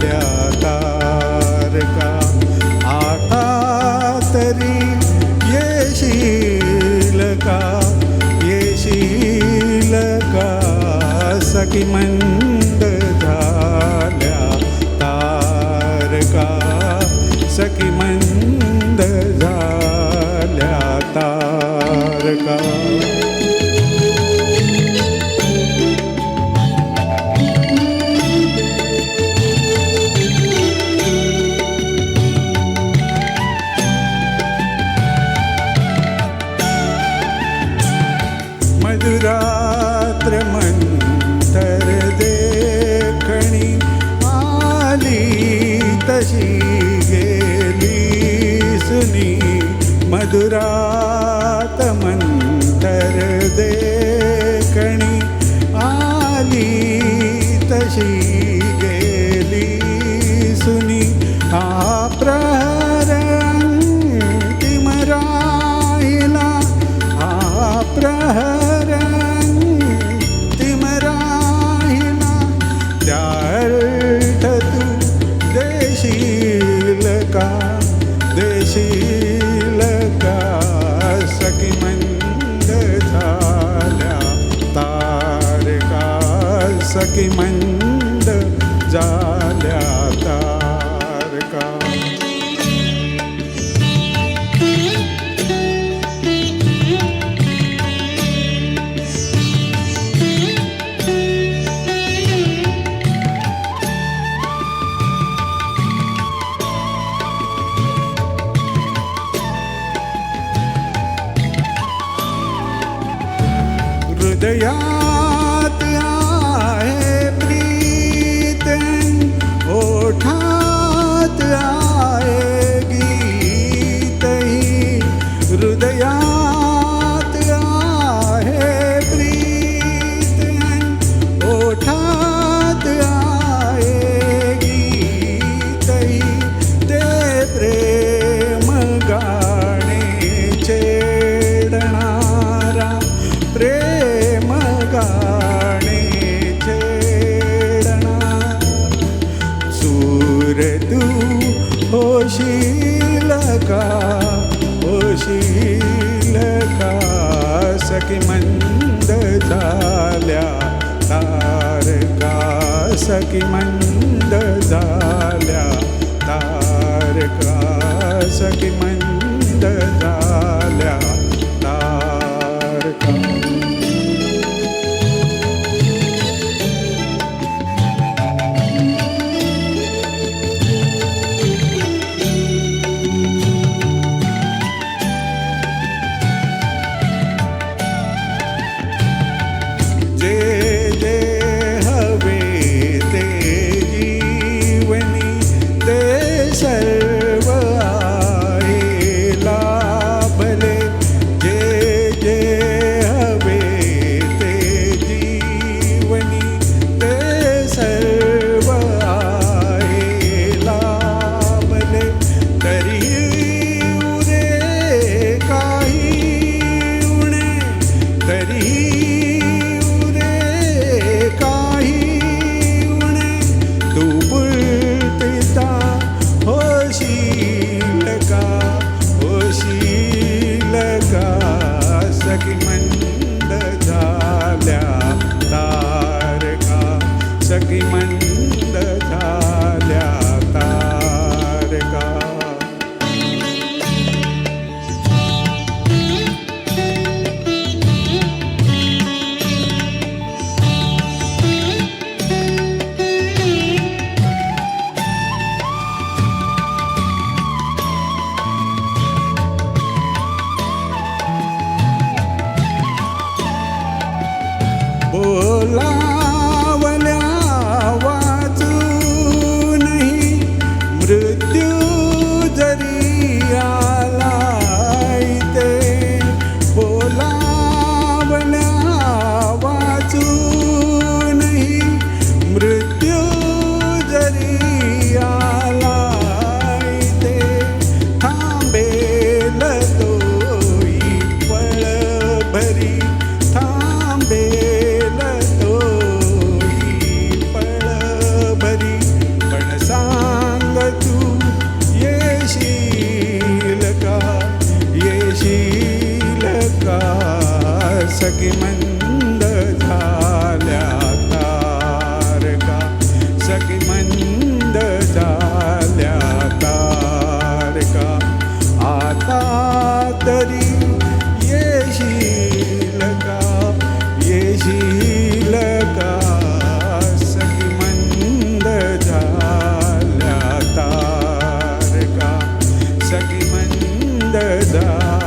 झाल्या तारका. आता तरी येशील का, येशील का, सखी मंद झाल्या तारका, सखी मंद झाल्या तारका. मधुरात्र मंतर देखणी आली तशी गेली सुनी. मधुरात मंतर देखणी आली तशी गेली सुनी. हा प्रहर अंतिम राहिला, हा प्रहर अंतिम राहिला. त्यार्थ तू देशील का, देशील का, सखी मंद झाल्या तारका, सखी मंद झाल्या तारका. हृदयात आहे प्रीत, ओठात आहे गीत. हृदयात आहे प्रीत, ओठात आहे गीत. ते प्रेम गाणे छेडणारा, प्रेम गाणे छेडणारा. सूर तू होशील का, होशील का, सखी मंद झाल्या तारका, सखी मंद झाल्या तारका, सखी मंद झाल्या तारका. सर्व आहे लाभले, सांग तू येशील का, येशील का, सखी मंद झाल्या तारका, सखी मंद झाल्या तारका. आता तरी येशील का, येशील का, सखी मंद झाल्या तारका, सखी मंद झाल्या